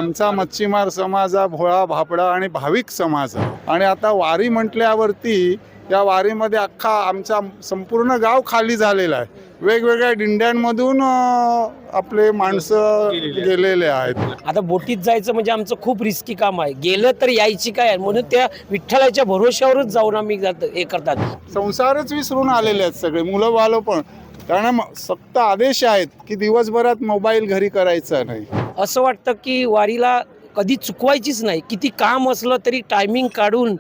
आमचा मच्छीमार समाज हा भोळा भापडा आणि भाविक समाज आहे. आणि आता वारी म्हटल्यावरती या वारीमध्ये अख्खा आमचा संपूर्ण गाव खाली झालेला आहे. वेगवेगळ्या दिंड्यांमधून आपले माणसं गेलेले आहेत. आता बोटीत जायचं म्हणजे आमचं खूप रिस्की काम आहे. गेलं तर यायची काय, म्हणून त्या विठ्ठलाच्या भरोश्यावरच जाऊन आम्ही हे करतात. संसारच विसरून आलेले आहेत सगळे, मुलं बालं पण. कारण सक्त आदेश आहेत की दिवसभरात मोबाईल घरी करायचा नाही. असं वाटतं की वारीला कधी चुकवायचीच नाही. किती काम असलं तरी टायमिंग काढून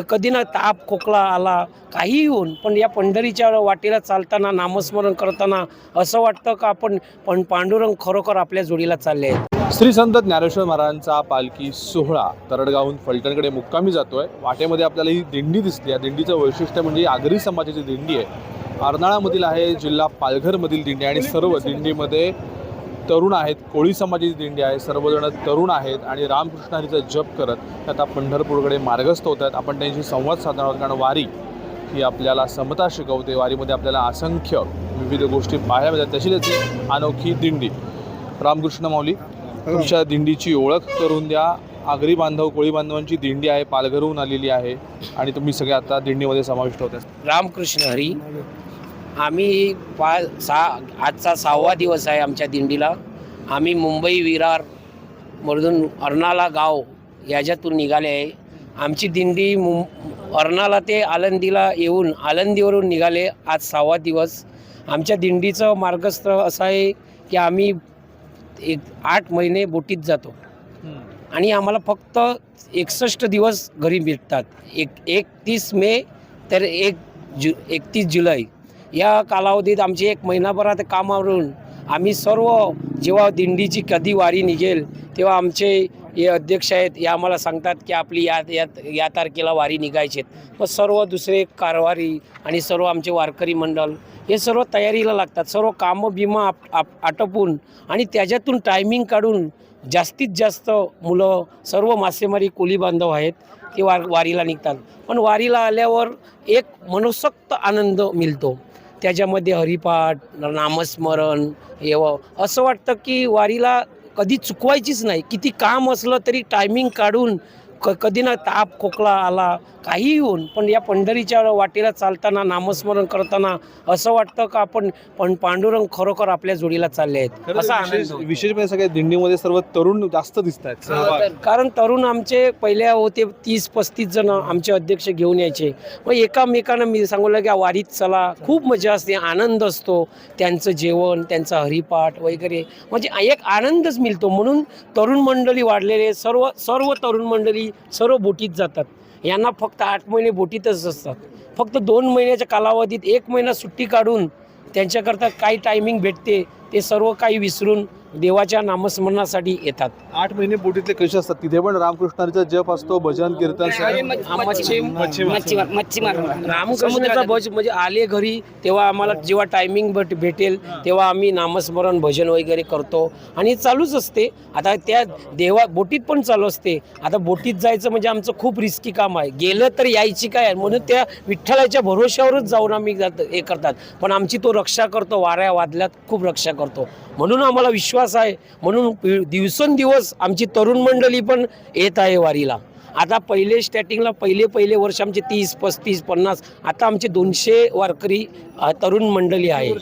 कधी ना ताप खोकला आला काही होऊन, पण या पंढरीच्या वाटेला चालताना नामस्मरण करताना असं वाटतं का आपण पांडुरंग खरोखर आपल्या जोडीला चालले आहेत. श्री संत ज्ञानेश्वर महाराजांचा पालखी सोहळा तरडगावहून फलटणकडे मुक्कामी जातोय. वाटेमध्ये आपल्याला ही दिंडी दिसली. या दिंडीचं वैशिष्ट्य म्हणजे आगरी समाजाची दिंडी आहे. अर्नाळामधील आहे, जिल्हा पालघरमधील दिंडी आणि सर्व दिंडीमध्ये तरुण आहेत. कोळी समाजाची दिंडी आहे, सर्वजण तरुण आहेत आणि रामकृष्ण हरीचा जप करत आता पंढरपूरकडे मार्गस्थ होत आहेत. आपण त्यांची संवाद साधणार आहोत, कारण वारी ही आपल्याला समता शिकवते. वारीमध्ये आपल्याला असंख्य विविध गोष्टी पाहायला मिळतात. तशी त्याची अनोखी दिंडी. रामकृष्ण माऊली, तुमच्या दिंडीची ओळख करून द्या. आगरी बांधव कोळी बांधवांची दिंडी आहे, पालघरहून आलेली आहे आणि तुम्ही सगळे आता दिंडीमध्ये समाविष्ट होते. रामकृष्ण हरी. आम्ही आजचा 6वा दिवस आहे आमच्या दिंडीला. आम्ही मुंबई विरार मधून अर्नाळा गाव याच्यातून निघाले आहे. आमची दिंडी अर्नाळा ते आळंदीला येऊन आळंदीवरून निघाले. आज 6वा दिवस. आमच्या दिंडीचं मार्गस्थ असं आहे की आम्ही 8 महिने बोटीत जातो आणि आम्हाला फक्त 61 दिवस घरी भेटतात. 31 मे तर 31 जुलै या कालावधीत आमची 1 महिनाभरात कामावरून आम्ही सर्व, जेव्हा दिंडीची कधी वारी निघेल तेव्हा आमचे हे अध्यक्ष आहेत, हे आम्हाला सांगतात की आपली या तारखेला वारी निघायची आहेत. मग सर्व दुसरे कारवारी आणि सर्व आमचे वारकरी मंडळ हे सर्व तयारीला लागतात. सर्व कामं बिमं आटपून आणि त्याच्यातून टायमिंग काढून जास्तीत जास्त मुलं, सर्व मासेमारी कोळी बांधव आहेत, ते वारीला निघतात. पण वारीला आल्यावर एक मनोसक्त आनंद मिळतो. त्याच्यामध्ये हरिपाठ, नामस्मरण, असं वाटतं की वारीला कधी चुकवायचीच नाही. किती काम असलं तरी टायमिंग काढून कधी ना ताप खोकला आला काही होऊन, पण या पंढरीच्या वाटेला चालताना नामस्मरण करताना असं वाटतं का आपण पांडुरंग खरोखर आपल्या जोडीला चालले आहेत. असा विशेष म्हणजे सगळ्या दिंडीमध्ये सर्व तरुण जास्त दिसत आहेत. कारण तरुण आमचे पहिल्या होते 30-35 जण आमचे अध्यक्ष घेऊन यायचे. मग एकामेकांना मी सांगू की वारीत चला, खूप मजा असते, आनंद असतो. त्यांचं जेवण, त्यांचा हरिपाठ वगैरे म्हणजे एक आनंदच मिळतो. म्हणून तरुण मंडळी वाढलेले, सर्व तरुण मंडळी सर्व बोटीत जातात. यांना फक्त 8 महिने बोटीतच असतात. फक्त 2 महिन्याच्या कालावधीत 1 महिना सुट्टी काढून त्यांच्याकरता काही टायमिंग भेटते, ते सर्व काही विसरून देवाच्या नामस्मरणासाठी येतात. 8 महिने बोटीतले कसे असतात? तिथे पण रामकृष्णाचा जप असतो, भजन कीर्तन. रामकृष्णाचा भज म्हणजे आले घरी तेव्हा आम्हाला जेव्हा टायमिंग भेटेल तेव्हा आम्ही नामस्मरण भजन वगैरे करतो आणि चालूच असते. आता त्या बोटीत पण चालू असते. आता बोटीत जायचं म्हणजे आमचं खूप रिस्की काम आहे. गेलं तर यायची काय, म्हणून त्या विठ्ठलाच्या भरोश्यावरच जाऊन आम्ही हे करतात. पण आमची तो रक्षा करतो, वाऱ्या वादल्यात खूप रक्षा करतो. म्हणून आम्हाला विश्वास आहे. म्हणून दिवसेंदिवस आमची तरुण मंडळी पण येत आहे वारीला. आता स्टार्टिंगला पहिले वर्ष आमचे 30, 35, 50, आता आमचे 200 वारकरी तरुण मंडळी आहे.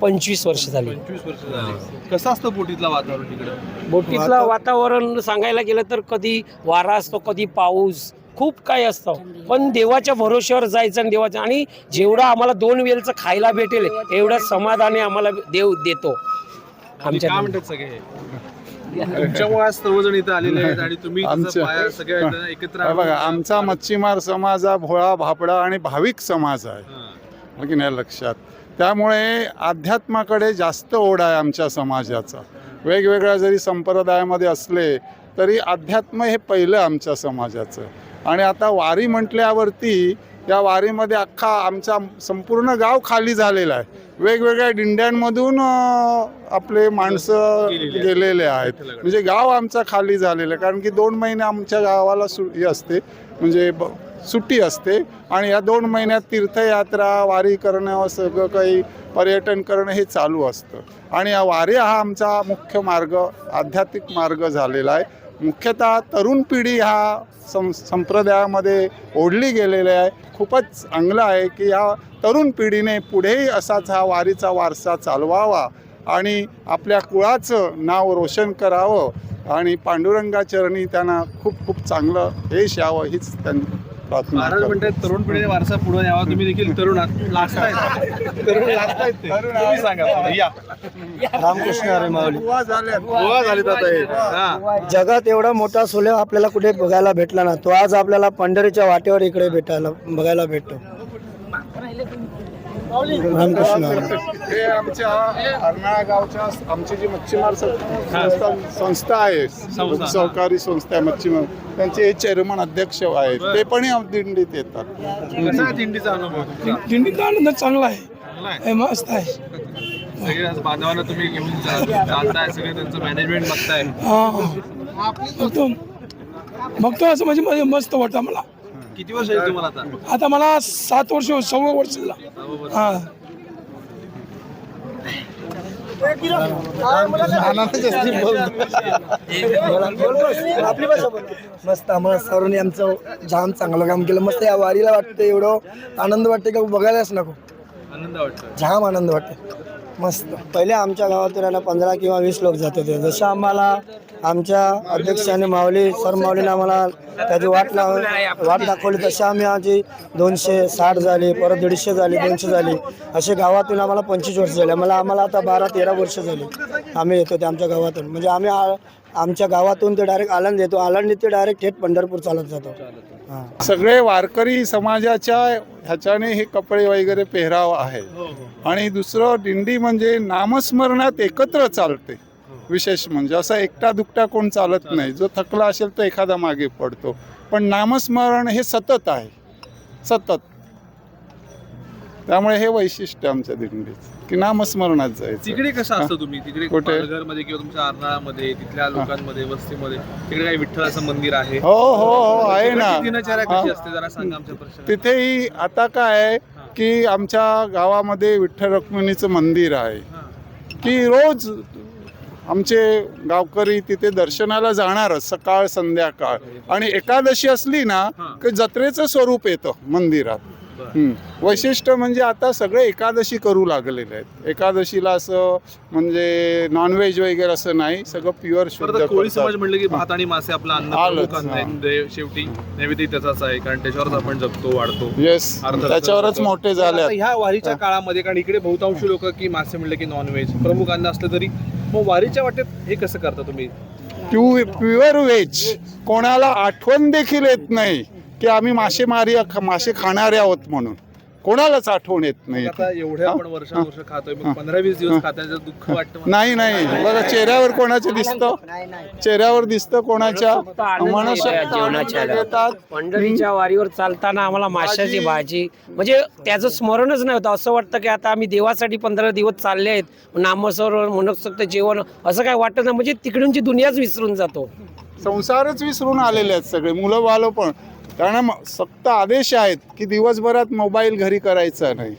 25 वर्ष झाली. 25 वर्ष झाली. कसं असतं बोटीतला वातावरण तिकडे? बोटीतला वातावरण सांगायला गेलं तर कधी वारा असतो, कधी पाऊस, खूप काही असतं. पण देवाच्या भरोश्यावर जायचं आणि देवाच्या, आणि जेवढं आम्हाला 2 वेळचं खायला भेटेल एवढं समाधाने आम्हाला देव देतो. आमच्या काय म्हणतात सगळे तुमच्यामुळे आज सर्वजण इथं आलेले आहेत आणि तुम्ही सगळे एकत्र बघा, आमचा मच्छीमार समाज हा भोळा भापडा आणि भाविक समाज आहे की नाही लक्षात. त्यामुळे अध्यात्माकडे जास्त ओढ आहे आमच्या समाजाचा. वेगवेगळ्या जरी संप्रदायामध्ये असले तरी अध्यात्म हे पहिलं आमच्या समाजाचं. आणि आता वारी म्हटल्यावरती या वारीमध्ये अख्खा आमचा संपूर्ण गाव खाली झालेला आहे. वेगवेगळ्या दिंड्यांमधून आपले माणसं गेलेले आहेत. म्हणजे गाव आमचा खाली झालेलं आहे. कारण की 2 महिने आमच्या गावाला हे असते, म्हणजे सुट्टी असते आणि या 2 महिन्यात तीर्थयात्रा वारी करणं सगळं काही पर्यटन करणं हे चालू असतं आणि या वारी हा आमचा मुख्य मार्ग आध्यात्मिक मार्ग झालेला आहे. मुख्यतः तरुण पिढी हा संप्रदायामध्ये ओढली गेलेली आहे. खूपच चांगलं आहे की या तरुण पिढीने पुढेही असाच हा वारीचा वारसा चालवावा आणि आपल्या कुळाचं नाव रोशन करावं आणि पांडुरंगाचरणी त्यांना खूप खूप चांगलं यश यावं हीच त्यांनी प्रार्थना महाराज करतो. म्हणतात तरुण पिढीने वारसा पुढे न्यावा. तुम्ही देखील तरुण तरुण लागतायत ते. तुम्ही सांगा या. रामकृष्ण हरी माऊली. बुवा झाल्यात. गोवा झालीत आता हे. हा. जगात एवढा मोठा सोहळा आपल्याला कुठे बघायला भेटला ना, तो आज आपल्याला पंढरीच्या वाटेवर इकडे बघायला भेटतो. रामकृष्ण हरी. हे आमच्या अर्नाळा गावच्या आमची जी मच्छीमार संस्था आहे सहकारी संस्था आहे मच्छीमार त्यांचे चेअरमन अध्यक्ष आहेत ते पण या दिंडीत येतात. कसा आहे दिंडीचा अनुभव तुमचा? दिंडीचा आनंद चांगला आहे, चांगला आहे. हे मस्त आहे. सगळे आज बांधवांना तुम्ही घेऊन चालताय, सगळे त्यांचं मॅनेजमेंट बघताय. बघतो असं म्हणजे मस्त वाटतं मला. किती वर्ष आहे तुम्हाला आता? आता मला 7 वर्ष 6 वर्ष झाला. हा मस्त आम्हाला सर्वांनी आमचं जाम चांगलं काम केलं. मस्त या वारीला वाटतं एवढं आनंद वाटते का बघायलाच नको. आनंद वाटतो. जाम आनंद वाटते. मस्त. पहिले आमच्या गावातून आहे ना 15 किंवा 20 लोक जात होते. जसं आम्हाला आमच्या अध्यक्षाने माऊली सर माऊलीने आम्हाला त्याची वाट दाखवली तशी आम्ही आजी 260 झाली, परत 150 झाली, 200 झाली, असे गावातून आम्हाला 25 वर्ष झाले. आम्हाला आता 12-13 वर्ष झाली आम्ही येतो ते आमच्या गावातून. म्हणजे आम्ही आमच्या गावातून ते डायरेक्ट आळंद येतो, आळंदी ते डायरेक्ट थेट पंढरपूर चालत जातो. हां. सगळे वारकरी समाजाच्या ह्याच्याने हे कपडे वगैरे पेहराव आहे आणि दुसरं दिंडी म्हणजे नामस्मरणात एकत्र चालते. विशेष म्हणजे असा एकटा दुकटा कोण चालत नाही. जो थकला असेल तो एखादा मागे पडतो, पण नामस्मरण हे सतत आहे, सतत. त्यामुळे हे वैशिष्ट्य आमच्या दिंडीत की नामस्मरणात जायचं. तिकडे कसं असतं तुम्ही तिकडे कुठे? पालघरमध्ये किंवा तुमच्या अर्नाळामध्ये तिथल्या लोकांमध्ये वस्तीमध्ये तिकडे काही विठ्ठलाचं मंदिर आहे? हो हो हो आहे ना. तिकडची दिनचर्या कशी असते जरा सांगा आमच्या प्रश्न. तिथेही आता काय आहे की आमच्या गावामध्ये विठ्ठल रुक्मिणीचं मंदिर आहे की रोज आमचे गावकरी तिथे दर्शनाला जाणारच सकाळ संध्याकाळ. आणि एकादशी असली ना की जत्रेचं स्वरूप येतं मंदिरात. वैशिष्ट्य म्हणजे आता सगळे एकादशी करू लागलेले आहेत. एकादशीला असं म्हणजे नॉनव्हेज वगैरे असं नाही, सगळं प्युअर शुद्ध. कोळी समाज म्हणलं की भात आणि मासे आपला अन्न आलंच, प्रमुख अन्न आहे. म्हणजे शेवटी नैवेद्य त्याचाच आहे कारण त्याच्यावरच आपण जगतो वाढतो. येस, त्याच्यावरच मोठे झाले. आता ह्या वारीच्या काळामध्ये कारण इकडे बहुतांशी लोक की मासे म्हणले की नॉनव्हेज प्रमुख अन्न असलं तरी मग वारीच्या वाटेत हे कसं करता तुम्ही? Pure veg. कोणाला आठवण देखील येत नाही की आम्ही मासे खाणारे आहोत म्हणून. कोणालाच आठवण येत नाही. आता एवढ्या आपण वर्ष खातोय मग 15-20 दिवस खात्याचं दुःख वाटतं? नाही नाही, बघा चेहऱ्यावर कोणाचं दिसतं, चेहऱ्यावर दिसतं कोणाच्या. जेवणाच्या पंढरीच्या वारीवर चालताना आम्हाला माशाची भाजी म्हणजे त्याचं स्मरणच नाही होतं. असं वाटतं की आता आम्ही देवासाठी 15 दिवस चालले आहेत, नामस्मरण मनसोक्त जेवण असं काय वाटत नाही. म्हणजे तिकडूनची दुनियाच विसरून जातो. संसारच विसरून आलेले आहेत सगळे, मुलं बालं पण. कारण सक्त आदेश आहेत की दिवसभरात मोबाईल घरी करायचा नाही.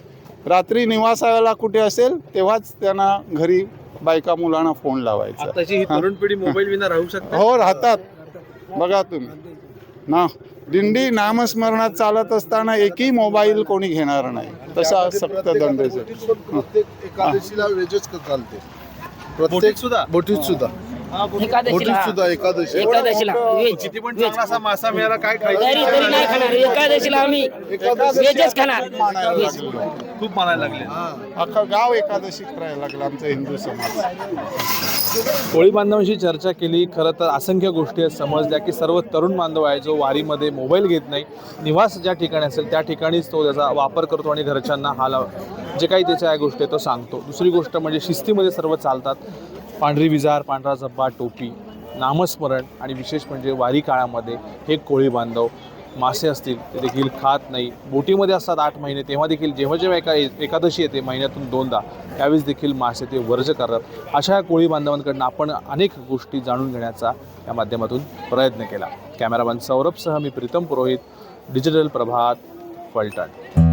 रात्री निवासाला कुठे असेल तेव्हाच त्यांना घरी बायका मुलांना फोन लावायचा. आताची ही तरुण पिढी मोबाईल विना राहू शकते? हो, राहतात. बघा तुम्ही ना, दिंडी नामस्मरणात चालत असताना एकही मोबाईल कोणी घेणार नाही. तसा सक्त दंडेच. प्रत्येक एकादशीला वेजच चालते. बोटीत सुद्धा? बोटीत सुद्धा एकादशी. एकादशीला किती पण चांगला असा मासा मिळाला काय खायचं? तरी नाही खाणार. एकादशीला आम्ही व्हेजच खाणार. खूप मानायला लागले. अख्खं गाव एकादशी करायला लागलं आमचा हिंदू समाज. कोळी बांधवांशी चर्चा केली. खरं तर असंख्य गोष्टी आहेत समजल्या की सर्व तरुण बांधव आहे जो वारीमध्ये मोबाईल घेत नाही. निवास ज्या ठिकाणी असेल त्या ठिकाणीच तो त्याचा वापर करतो आणि घरच्यांना जे काही त्याच्या या गोष्टी तो सांगतो. दुसरी गोष्ट म्हणजे शिस्तीमध्ये सर्व चालतात. पांढरी विजार, पांढरा झब्बा, टोपी, नामस्मरण आणि विशेष म्हणजे वारी काळामध्ये हे कोळी बांधव मासे असतील ते देखील खात नाही. बोटीमध्ये असतात 8 महिने तेव्हा देखील जेव्हा एकादशी येते महिन्यातून 2दा त्यावेळेस देखील मासे ते वर्ज करतात. अशा कोळी बांधवांकडून आपण अनेक गोष्टी जाणून घेण्याचा या माध्यमातून प्रयत्न केला. कॅमेरामॅन सौरभसह मी प्रीतम पुरोहित, डिजिटल प्रभात, फलटण.